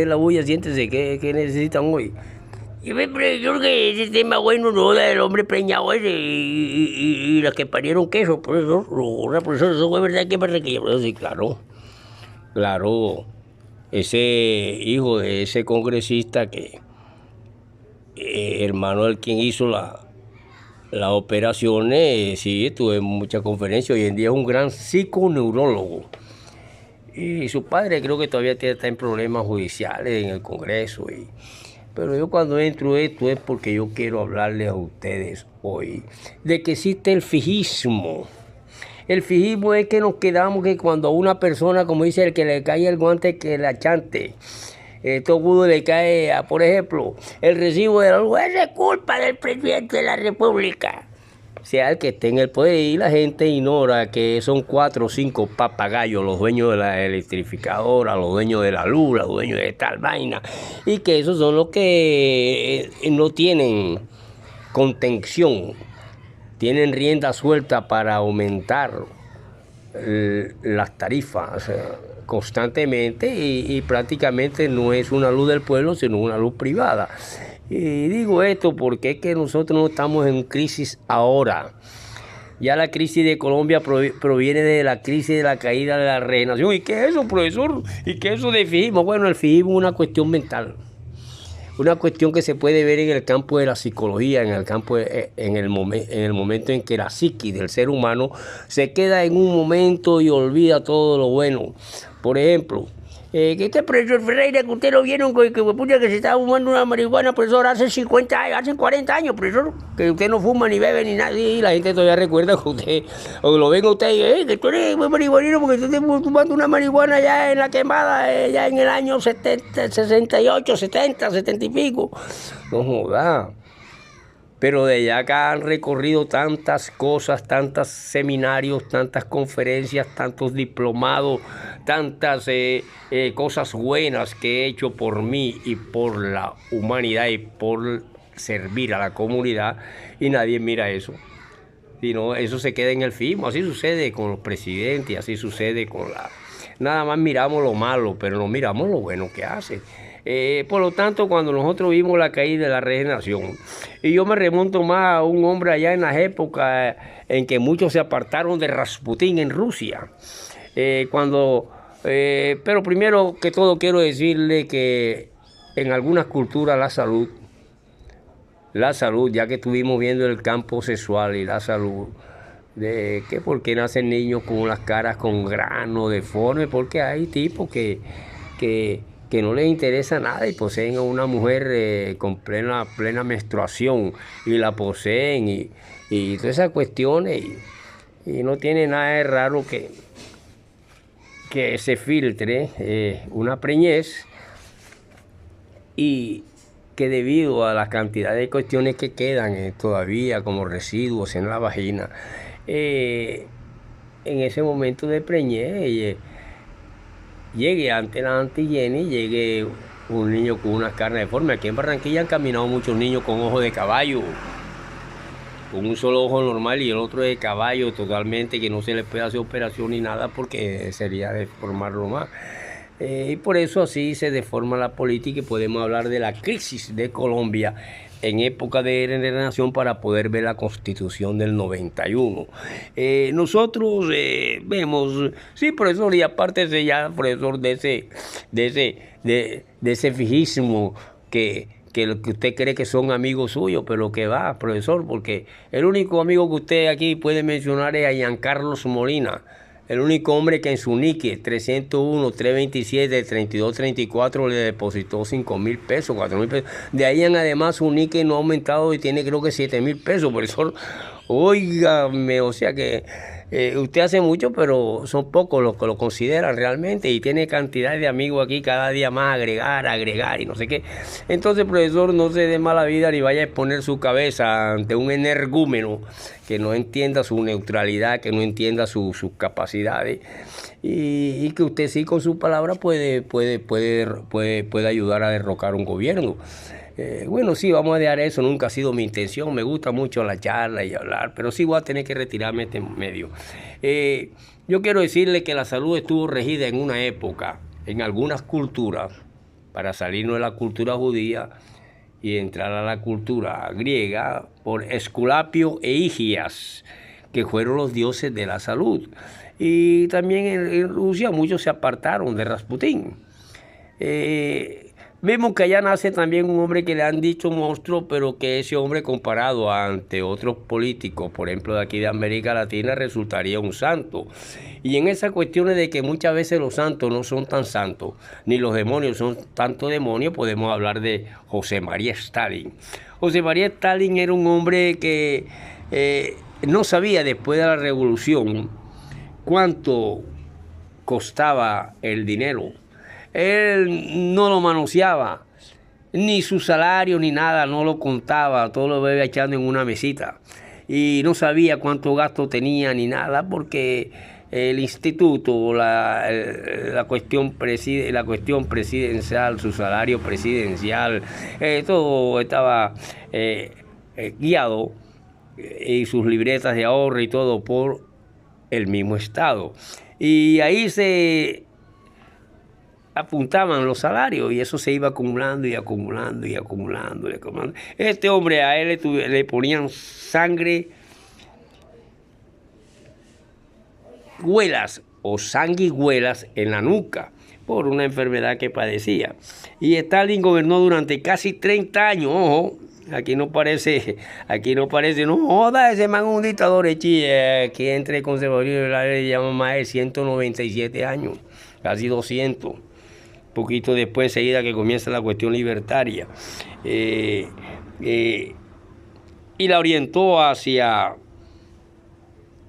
La bulla, siéntese, ¿qué necesitan hoy? Y ve, profesor, que ese tema bueno, no, la del hombre preñado ese y las que parieron queso, profesor. No, profesor, eso fue verdad que para que yo, sí, claro, claro. Ese hijo de ese congresista que, hermano del quien hizo las operaciones, sí, tuve muchas conferencias. Hoy en día es un gran psiconeurólogo. Y su padre creo que todavía está en problemas judiciales en el Congreso. Pero yo cuando entro esto es porque yo quiero hablarles a ustedes hoy de que existe el fijismo. El fijismo es que nos quedamos que cuando a una persona, como dice el que le cae el guante, que la chante. Todo mundo le cae, por ejemplo, el recibo de la luz, es culpa del presidente de la República. Sea el que esté en el poder, y la gente ignora que son 4 o 5 papagayos los dueños de la electrificadora, los dueños de la luz, los dueños de tal vaina, y que esos son los que no tienen contención, tienen rienda suelta para aumentar las tarifas constantemente y prácticamente no es una luz del pueblo, sino una luz privada. Y digo esto porque es que nosotros no estamos en crisis ahora. Ya la crisis de Colombia proviene de la crisis de la caída de la regeneración. ¿Y qué es eso, profesor? ¿Y qué es eso de fijismo? Bueno, el fijismo es una cuestión mental. Una cuestión que se puede ver en el campo de la psicología, en el campo en el momento en que la psiquis del ser humano se queda en un momento y olvida todo lo bueno. Por ejemplo, que este profesor Ferreira, que usted lo vieron que se estaba fumando una marihuana, profesor, hace 50 años, hace 40 años, profesor, que usted no fuma ni bebe ni nada, y la gente todavía recuerda que usted, o lo ven a usted y que tú eres marihuanero porque tú estás fumando una marihuana ya en la quemada, ya en el año 70, 68, 70, 70 y pico. No joda. Pero de allá acá han recorrido tantas cosas, tantos seminarios, tantas conferencias, tantos diplomados, tantas cosas buenas que he hecho por mí y por la humanidad y por servir a la comunidad, y nadie mira eso. Sino eso se queda en el fimo. Así sucede con los presidentes, así sucede con la... Nada más miramos lo malo, pero no miramos lo bueno que hace. Por lo tanto, cuando nosotros vimos la caída de la regeneración, y yo me remonto más a un hombre allá en las épocas en que muchos se apartaron de Rasputín en Rusia, pero primero que todo quiero decirle que en algunas culturas la salud, ya que estuvimos viendo el campo sexual y la salud, de que por qué nacen niños con las caras con grano deforme, porque hay tipos que no les interesa nada y poseen a una mujer con plena menstruación y la poseen y todas esas cuestiones y no tiene nada de raro que se filtre una preñez y que debido a la cantidad de cuestiones que quedan todavía como residuos en la vagina, en ese momento de preñez llegue ante la antigene, llegue un niño con una carne deforme. Aquí en Barranquilla han caminado muchos niños con ojos de caballo, con un solo ojo normal y el otro de caballo totalmente, que no se le puede hacer operación ni nada porque sería deformarlo más. Y por eso así se deforma la política y podemos hablar de la crisis de Colombia en época de regeneración para poder ver la Constitución del 91. Nosotros vemos, sí, profesor, y aparte de ya, profesor, de ese fijismo que usted cree que son amigos suyos, pero que va, profesor, porque el único amigo que usted aquí puede mencionar es a Giancarlos Molina. El único hombre que en su nique 301, 327, 3234 le depositó 5.000 pesos, 4.000 pesos. De ahí en además su nique no ha aumentado y tiene creo que 7.000 pesos. Por eso, óigame, o sea que usted hace mucho, pero son pocos los que lo consideran realmente y tiene cantidad de amigos aquí, cada día más agregar y no sé qué. Entonces, profesor, no se dé mala vida ni vaya a exponer su cabeza ante un energúmeno que no entienda su neutralidad, que no entienda sus capacidades y que usted sí con su palabra puede ayudar a derrocar un gobierno. Bueno, sí, vamos a dejar eso, nunca ha sido mi intención, me gusta mucho la charla y hablar, pero sí voy a tener que retirarme de este medio. Yo quiero decirle que la salud estuvo regida en una época, en algunas culturas, para salirnos de la cultura judía y entrar a la cultura griega, por Esculapio e Higias, que fueron los dioses de la salud. Y también en Rusia muchos se apartaron de Rasputín. Vemos que allá nace también un hombre que le han dicho monstruo, pero que ese hombre comparado ante otros políticos, por ejemplo de aquí de América Latina, resultaría un santo. Y en esas cuestiones de que muchas veces los santos no son tan santos, ni los demonios son tanto demonios, podemos hablar de José María Stalin. José María Stalin era un hombre que no sabía después de la revolución cuánto costaba el dinero. Él no lo manoseaba, ni su salario ni nada, no lo contaba, todo lo iba echando en una mesita. Y no sabía cuánto gasto tenía ni nada, porque el instituto, la cuestión presidencial, su salario presidencial, todo estaba guiado, y sus libretas de ahorro y todo por el mismo Estado. Y ahí se apuntaban los salarios y eso se iba acumulando y acumulando y acumulando y acumulando. Este hombre, a él le ponían sanguijuelas o sanguijuelas en la nuca por una enfermedad que padecía. Y Stalin gobernó durante casi 30 años, ojo. Aquí no parece, no joda, ese man es un dictador aquí entre el conservadurismo y la ley, le llaman más de 197 años, casi 200. Poquito después, seguida que comienza la cuestión libertaria, y la orientó hacia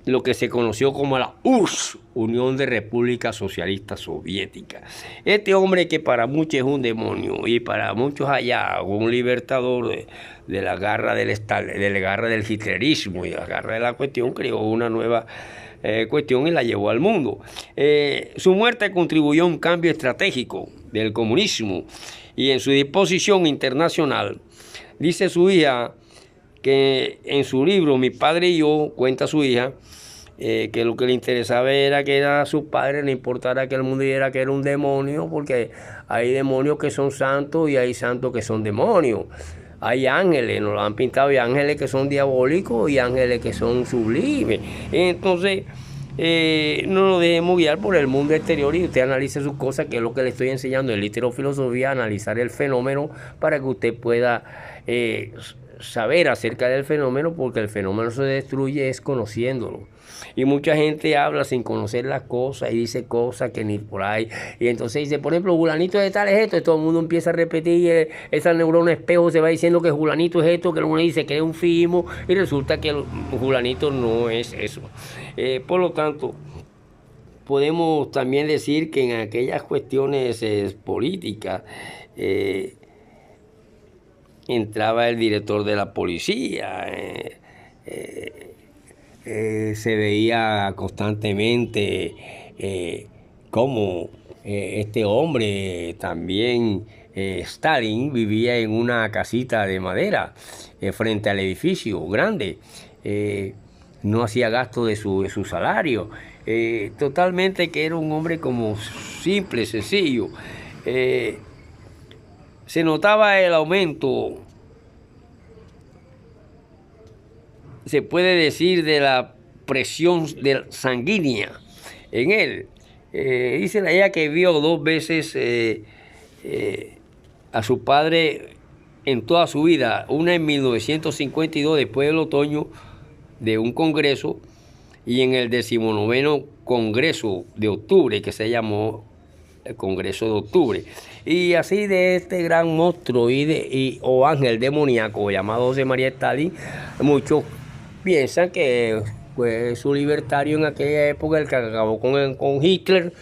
lo que se conoció como la URSS, Unión de Repúblicas Socialistas Soviéticas. Este hombre que para muchos es un demonio y para muchos allá un libertador de la garra del hitlerismo y la garra de la cuestión, creó una nueva cuestión y la llevó al mundo. Su muerte contribuyó a un cambio estratégico del comunismo y en su disposición internacional. Dice su hija que en su libro Mi padre y yo, cuenta su hija, que lo que le interesaba era que era su padre, no importara que el mundo dijera que era un demonio, porque hay demonios que son santos y hay santos que son demonios. Hay ángeles, nos lo han pintado, y ángeles que son diabólicos y ángeles que son sublimes. Entonces, no nos dejemos guiar por el mundo exterior y usted analice sus cosas, que es lo que le estoy enseñando en Literofilosofía, analizar el fenómeno para que usted pueda saber acerca del fenómeno, porque el fenómeno se destruye es conociéndolo. Y mucha gente habla sin conocer las cosas y dice cosas que ni por ahí. Y entonces dice, por ejemplo, Julanito de tal es esto, y todo el mundo empieza a repetir, esa neurona espejo se va diciendo que Julanito es esto, que uno dice que es un fismo, y resulta que el Julanito no es eso. Por lo tanto, podemos también decir que en aquellas cuestiones políticas, entraba el director de la policía, se veía constantemente cómo este hombre también, Stalin, vivía en una casita de madera frente al edificio grande, no hacía gasto de su salario, totalmente que era un hombre como simple, sencillo. Se notaba el aumento, se puede decir, de la presión sanguínea en él. Dice la ella que vio 2 veces a su padre en toda su vida, una en 1952 después del otoño de un congreso, y en el 19º congreso de octubre, que se llamó el Congreso de Octubre. Y así de este gran monstruo o ángel demoníaco llamado José María Stalin, muchos piensan que fue su libertario en aquella época, el que acabó con Hitler.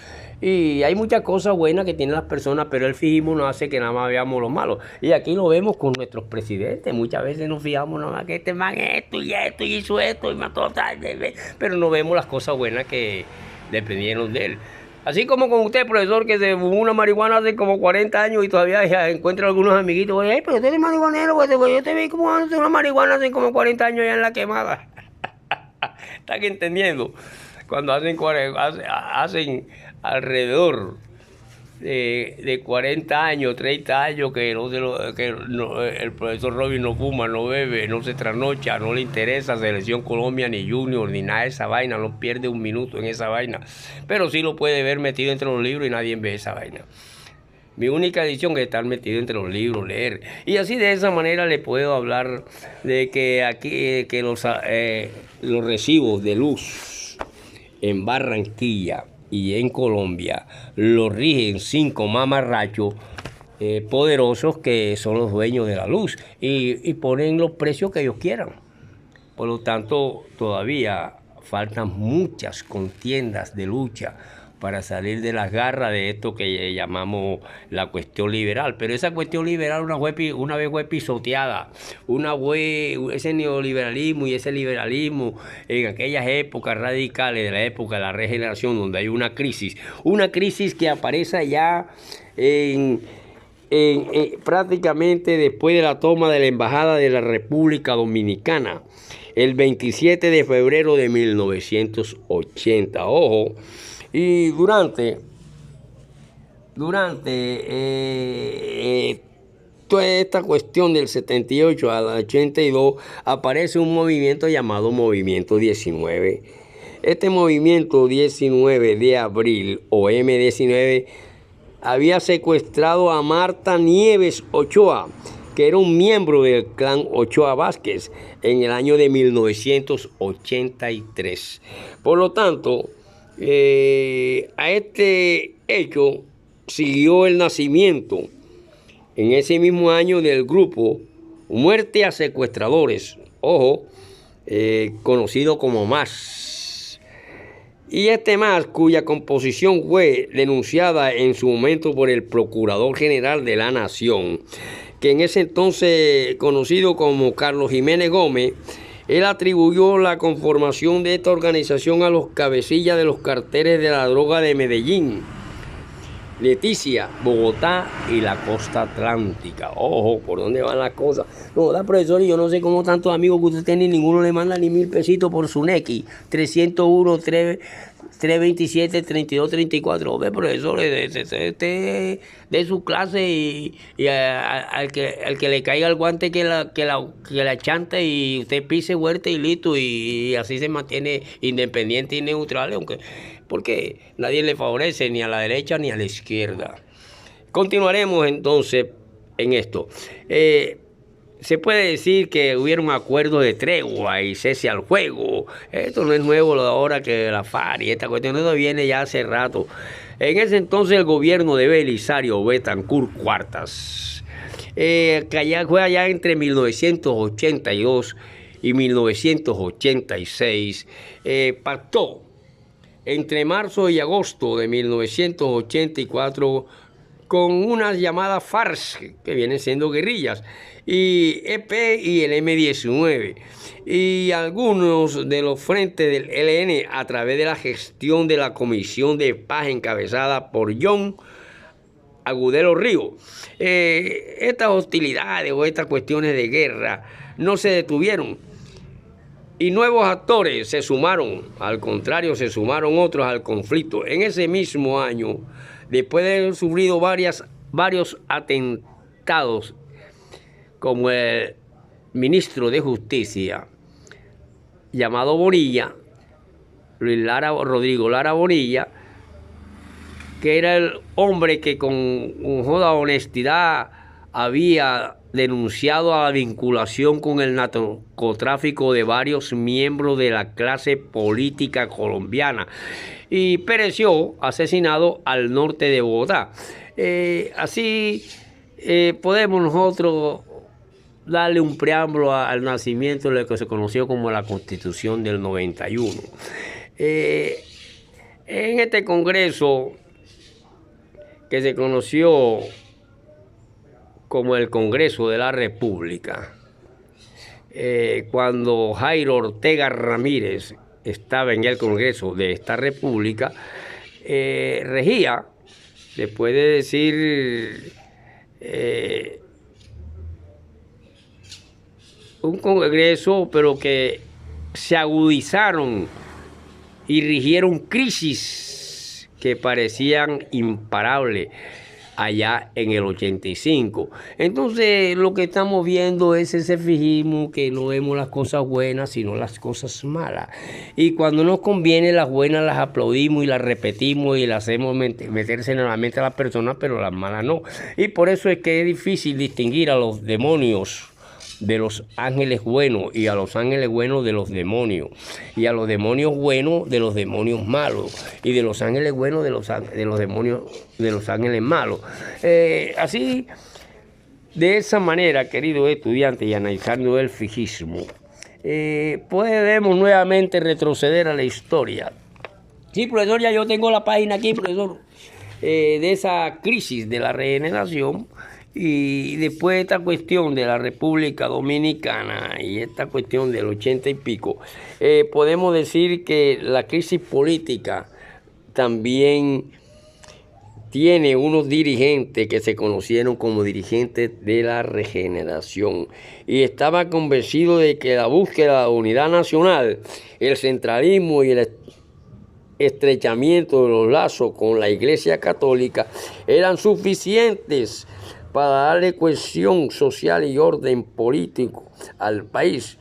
Y hay muchas cosas buenas que tienen las personas, pero el fijismo no hace que nada más veamos lo malo. Y aquí lo vemos con nuestros presidentes. Muchas veces nos fijamos nada más que este man esto y hizo esto y mató tal, pero no vemos las cosas buenas que dependieron de él. Así como con usted, profesor, que se fumó una marihuana hace como 40 años y todavía ya encuentra algunos amiguitos. Oye, "Ay, pero usted es marihuanero, pues, yo te vi como hace una marihuana hace como 40 años ya en la quemada". ¿Están entendiendo? Cuando hacen alrededor de 40 años, 30 años que, el profesor Robin no fuma, no bebe, no se trasnocha, no le interesa Selección Colombia, ni Junior, ni nada de esa vaina, no pierde un minuto en esa vaina, pero sí lo puede ver metido entre los libros y nadie ve esa vaina. Mi única adicción es estar metido entre los libros, leer. Y así de esa manera le puedo hablar de que aquí que los recibos de luz en Barranquilla y en Colombia los rigen 5 mamarrachos poderosos que son los dueños de la luz y ponen los precios que ellos quieran. Por lo tanto, todavía faltan muchas contiendas de lucha para salir de las garras de esto que llamamos la cuestión liberal. Pero esa cuestión liberal una vez fue pisoteada. Ese neoliberalismo y ese liberalismo en aquellas épocas radicales, de la época de la regeneración, donde hay una crisis que aparece ya prácticamente después de la toma de la Embajada de la República Dominicana, el 27 de febrero de 1980. Ojo. Y durante toda esta cuestión del 78 al 82 aparece un movimiento llamado Movimiento 19. Este Movimiento 19 de abril o M19 había secuestrado a Marta Nieves Ochoa, que era un miembro del clan Ochoa Vázquez en el año de 1983. Por lo tanto, a este hecho siguió el nacimiento en ese mismo año del grupo Muerte a Secuestradores, ojo, conocido como MAS. Y este MAS, cuya composición fue denunciada en su momento por el Procurador General de la Nación, que en ese entonces conocido como Carlos Jiménez Gómez, él atribuyó la conformación de esta organización a los cabecillas de los carteles de la droga de Medellín, Leticia, Bogotá y la costa atlántica. Ojo, ¿por dónde van las cosas? No, profesor, y yo no sé cómo tantos amigos que usted tiene, ninguno le manda ni 1000 pesitos por su Nequi. 301, 327, 3234. Ve, profesor, de su clase y al que le caiga el guante que la chante y usted pise huerta y listo, y así se mantiene independiente y neutral, porque nadie le favorece ni a la derecha ni a la izquierda. Continuaremos entonces en esto. Se puede decir que hubieron acuerdos de tregua y cese al fuego. Esto no es nuevo lo de ahora que la FARC y esta cuestión, eso viene ya hace rato. En ese entonces el gobierno de Belisario Betancur Cuartas, que fue allá entre 1982 y 1986, pactó entre marzo y agosto de 1984 con unas llamadas FARC, que vienen siendo guerrillas, y EP y el M19, y algunos de los frentes del ELN a través de la gestión de la Comisión de Paz encabezada por John Agudelo Río. Estas hostilidades o estas cuestiones de guerra no se detuvieron, y nuevos actores se sumaron, al contrario, se sumaron otros al conflicto. En ese mismo año, después de haber sufrido varios atentados, como el ministro de Justicia, llamado Bonilla, Rodrigo Lara Bonilla, que era el hombre que con joda honestidad había denunciado a la vinculación con el narcotráfico de varios miembros de la clase política colombiana, y pereció asesinado al norte de Bogotá. Así podemos nosotros darle un preámbulo al nacimiento de lo que se conoció como la Constitución del 91. En este Congreso, que se conoció como el Congreso de la República, cuando Jairo Ortega Ramírez estaba en el Congreso de esta República, regía, se puede decir, un Congreso, pero que se agudizaron y rigieron crisis que parecían imparables allá en el 85. Entonces lo que estamos viendo es ese fijismo, que no vemos las cosas buenas sino las cosas malas, y cuando nos conviene las buenas las aplaudimos y las repetimos y las hacemos meterse en la mente a las personas, pero las malas no. Y por eso es que es difícil distinguir a los demonios de los ángeles buenos, y a los ángeles buenos de los demonios, y a los demonios buenos de los demonios malos, y de los ángeles buenos de los demonios de los ángeles malos. Así, de esa manera, querido estudiante, y analizando el fijismo, podemos nuevamente retroceder a la historia. Sí, profesor, ya yo tengo la página aquí, profesor, de esa crisis de la regeneración. Y después de esta cuestión de la República Dominicana y esta cuestión del 80 y pico, podemos decir que la crisis política también tiene unos dirigentes que se conocieron como dirigentes de la regeneración, y estaba convencido de que la búsqueda de unidad nacional, el centralismo y el estrechamiento de los lazos con la Iglesia Católica eran suficientes para darle cohesión social y orden político al país.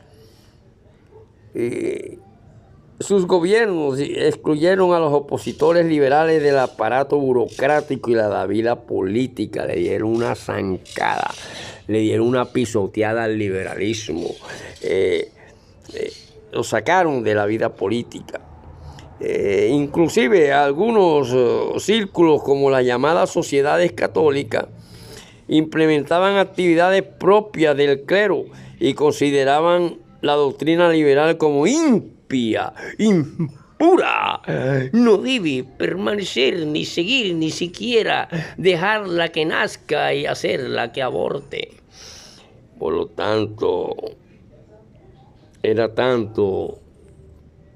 Sus gobiernos excluyeron a los opositores liberales del aparato burocrático y de la vida política, le dieron una zancada, le dieron una pisoteada al liberalismo, lo sacaron de la vida política. Inclusive algunos círculos, como las llamadas sociedades católicas, implementaban actividades propias del clero y consideraban la doctrina liberal como impía, impura. No debe permanecer, ni seguir, ni siquiera dejarla que nazca y hacerla que aborte. Por lo tanto, era tanto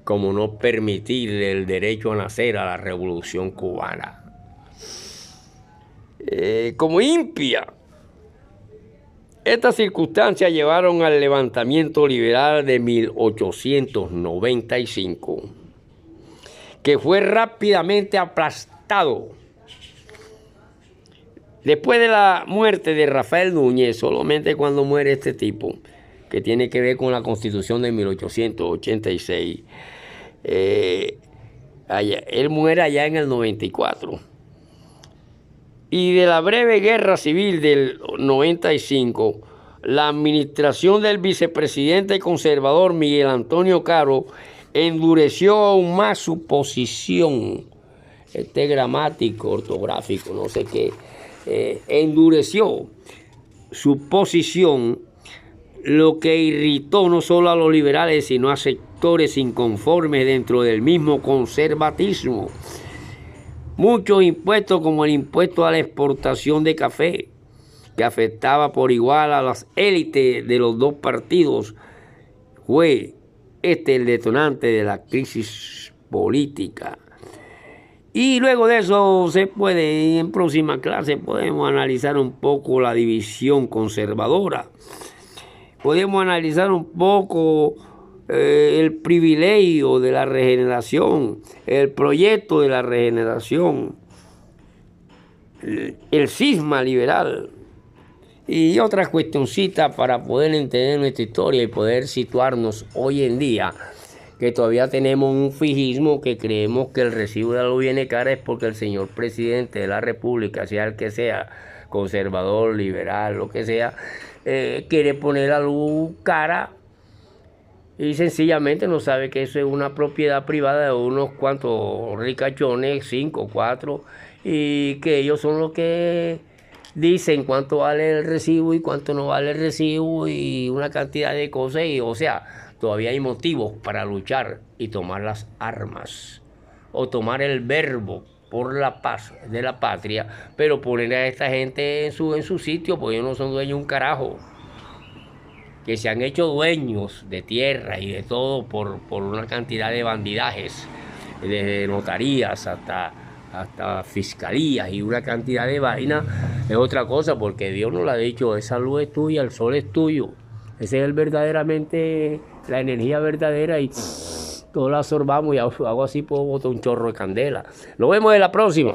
como no permitir el derecho a nacer a la Revolución Cubana. Como impía. Estas circunstancias llevaron al levantamiento liberal de 1895, que fue rápidamente aplastado. Después de la muerte de Rafael Núñez, solamente cuando muere este tipo, que tiene que ver con la Constitución de 1886, él muere allá en el 94. Y de la breve guerra civil del 95, la administración del vicepresidente conservador Miguel Antonio Caro endureció aún más su posición. Este gramático, ortográfico, no sé qué, endureció su posición, lo que irritó no solo a los liberales, sino a sectores inconformes dentro del mismo conservatismo. Muchos impuestos, como el impuesto a la exportación de café, que afectaba por igual a las élites de los dos partidos, fue el detonante de la crisis política. Y luego de eso en próxima clase podemos analizar un poco la división conservadora. Podemos analizar un poco el privilegio de la regeneración, el proyecto de la regeneración, el cisma liberal y otras cuestioncitas para poder entender nuestra historia y poder situarnos hoy en día, que todavía tenemos un fijismo que creemos que el recibo de la luz viene cara es porque el señor presidente de la República, sea el que sea, conservador, liberal, lo que sea, quiere poner la luz cara y sencillamente no sabe que eso es una propiedad privada de unos cuantos ricachones, 5 o 4, y que ellos son los que dicen cuánto vale el recibo y cuánto no vale el recibo y una cantidad de cosas. Y, o sea, todavía hay motivos para luchar y tomar las armas o tomar el verbo por la paz de la patria, pero poner a esta gente en su sitio, porque ellos no son dueños de un carajo, que se han hecho dueños de tierra y de todo por una cantidad de bandidajes, desde notarías hasta hasta fiscalías y una cantidad de vainas, es otra cosa, porque Dios nos lo ha dicho, esa luz es tuya, el sol es tuyo. Ese es el verdaderamente, la energía verdadera y todos la absorbamos y hago así, puedo botar un chorro de candela. Nos vemos en la próxima.